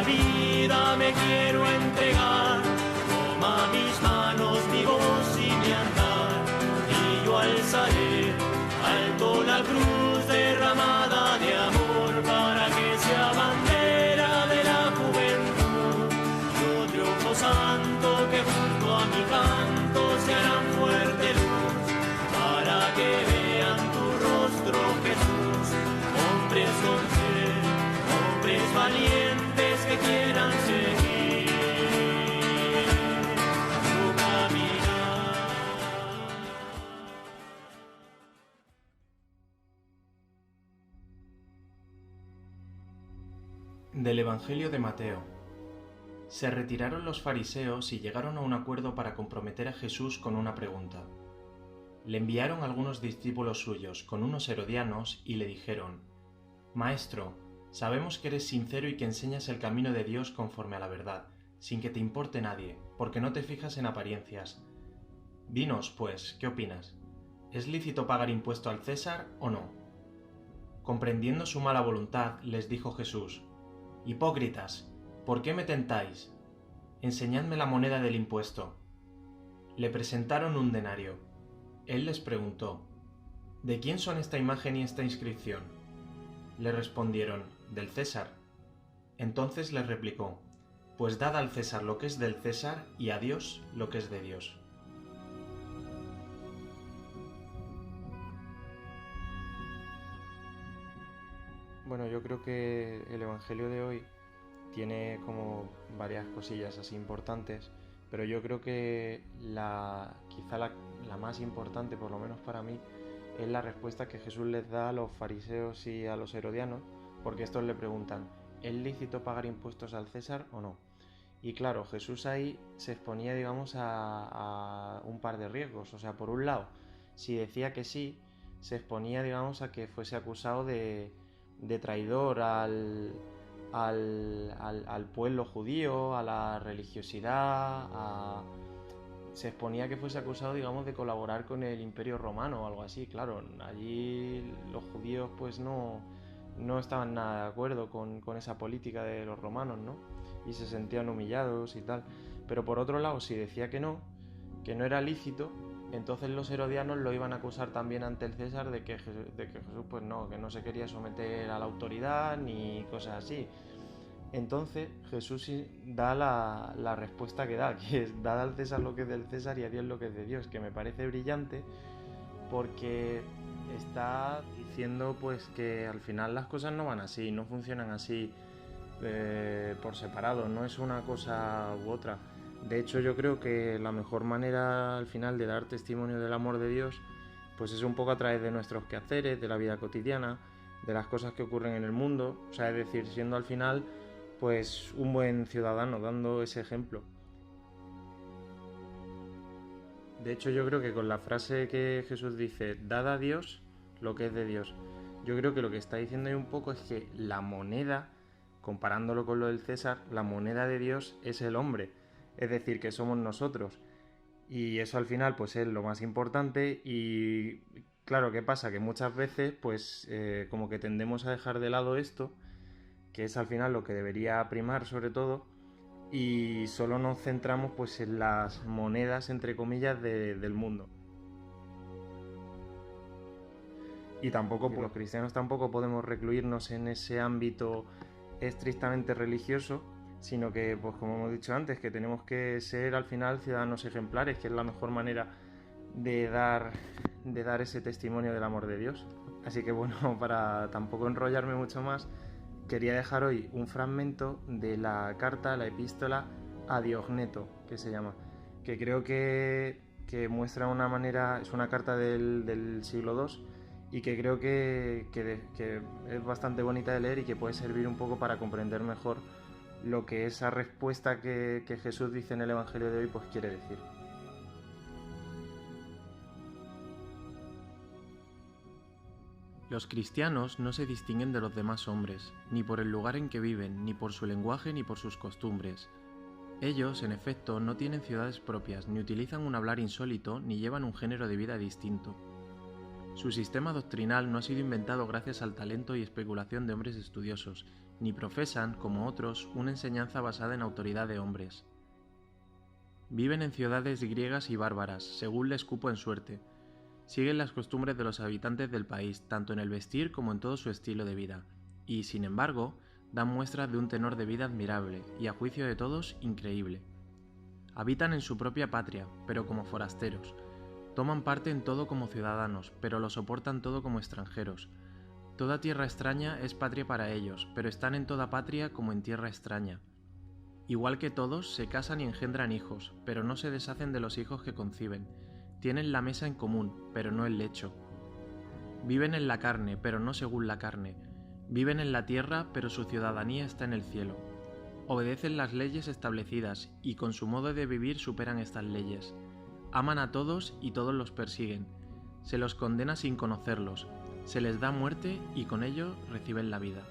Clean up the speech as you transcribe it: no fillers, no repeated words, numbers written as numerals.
vida me quiero entregar. Toma mis manos, mi voz y mi andar, y yo alzaré alto la cruz derramada de amor para que sea bandera de la juventud. Yo triunfo santo que junto a mi canto se harán fuerte luz para que vean tu rostro, Jesús. Hombres con fe, hombres valientes que quieran seguir tu caminar. Del Evangelio de Mateo. Se retiraron los fariseos y llegaron a un acuerdo para comprometer a Jesús con una pregunta. Le enviaron algunos discípulos suyos con unos herodianos y le dijeron: Maestro, sabemos que eres sincero y que enseñas el camino de Dios conforme a la verdad, sin que te importe nadie, porque no te fijas en apariencias. Dinos, pues, ¿qué opinas? ¿Es lícito pagar impuesto al César o no? Comprendiendo su mala voluntad, les dijo Jesús: Hipócritas, ¿por qué me tentáis? Enseñadme la moneda del impuesto. Le presentaron un denario. Él les preguntó: ¿De quién son esta imagen y esta inscripción? Le respondieron: del César. Entonces les replicó: Pues dad al César lo que es del César y a Dios lo que es de Dios. Bueno, yo creo que el Evangelio de hoy tiene como varias cosillas así importantes, pero yo creo que quizá la más importante, por lo menos para mí, es la respuesta que Jesús les da a los fariseos y a los herodianos, porque estos le preguntan: ¿es lícito pagar impuestos al César o no? Y claro, Jesús ahí se exponía, digamos, a un par de riesgos. O sea, por un lado, si decía que sí, se exponía, digamos, a que fuese acusado de traidor al pueblo judío, a la religiosidad, se exponía que fuese acusado, digamos, de colaborar con el Imperio Romano o algo así. Claro, allí los judíos pues no estaban nada de acuerdo con esa política de los romanos, ¿no? Y se sentían humillados y tal. Pero por otro lado, si decía que no era lícito, entonces los herodianos lo iban a acusar también ante el César de que Jesús pues no, que no se quería someter a la autoridad ni cosas así. Entonces Jesús da la respuesta que da, que es: dad al César lo que es del César y a Dios lo que es de Dios, que me parece brillante porque está diciendo pues que al final las cosas no van así, no funcionan así por separado, no es una cosa u otra. De hecho, yo creo que la mejor manera al final de dar testimonio del amor de Dios pues es un poco a través de nuestros quehaceres, de la vida cotidiana, de las cosas que ocurren en el mundo. O sea, es decir, siendo al final pues un buen ciudadano, dando ese ejemplo. De hecho, yo creo que con la frase que Jesús dice: dad a Dios lo que es de Dios, yo creo que lo que está diciendo ahí un poco es que la moneda, comparándolo con lo del César, la moneda de Dios es el hombre, es decir, que somos nosotros. Y eso al final pues es lo más importante. Y claro, ¿qué pasa? Que muchas veces pues como que tendemos a dejar de lado esto, que es al final lo que debería primar sobre todo, y solo nos centramos pues en las monedas, entre comillas, del mundo. Y tampoco, pues, los cristianos tampoco podemos recluirnos en ese ámbito estrictamente religioso, sino que, pues como hemos dicho antes, que tenemos que ser al final ciudadanos ejemplares, que es la mejor manera de dar ese testimonio del amor de Dios. Así que bueno, para tampoco enrollarme mucho más, quería dejar hoy un fragmento de la carta, la epístola a Diogneto, que se llama, que creo que muestra una manera, es una carta del siglo II, y que creo que es bastante bonita de leer y que puede servir un poco para comprender mejor lo que esa respuesta que Jesús dice en el Evangelio de hoy pues quiere decir. Los cristianos no se distinguen de los demás hombres, ni por el lugar en que viven, ni por su lenguaje, ni por sus costumbres. Ellos, en efecto, no tienen ciudades propias, ni utilizan un hablar insólito, ni llevan un género de vida distinto. Su sistema doctrinal no ha sido inventado gracias al talento y especulación de hombres estudiosos, ni profesan, como otros, una enseñanza basada en autoridad de hombres. Viven en ciudades griegas y bárbaras, según les cupo en suerte. Siguen las costumbres de los habitantes del país, tanto en el vestir como en todo su estilo de vida, y, sin embargo, dan muestras de un tenor de vida admirable y, a juicio de todos, increíble. Habitan en su propia patria, pero como forasteros. Toman parte en todo como ciudadanos, pero lo soportan todo como extranjeros. Toda tierra extraña es patria para ellos, pero están en toda patria como en tierra extraña. Igual que todos, se casan y engendran hijos, pero no se deshacen de los hijos que conciben. Tienen la mesa en común, pero no el lecho. Viven en la carne, pero no según la carne. Viven en la tierra, pero su ciudadanía está en el cielo. Obedecen las leyes establecidas, y con su modo de vivir superan estas leyes. Aman a todos y todos los persiguen. Se los condena sin conocerlos. Se les da muerte y con ello reciben la vida.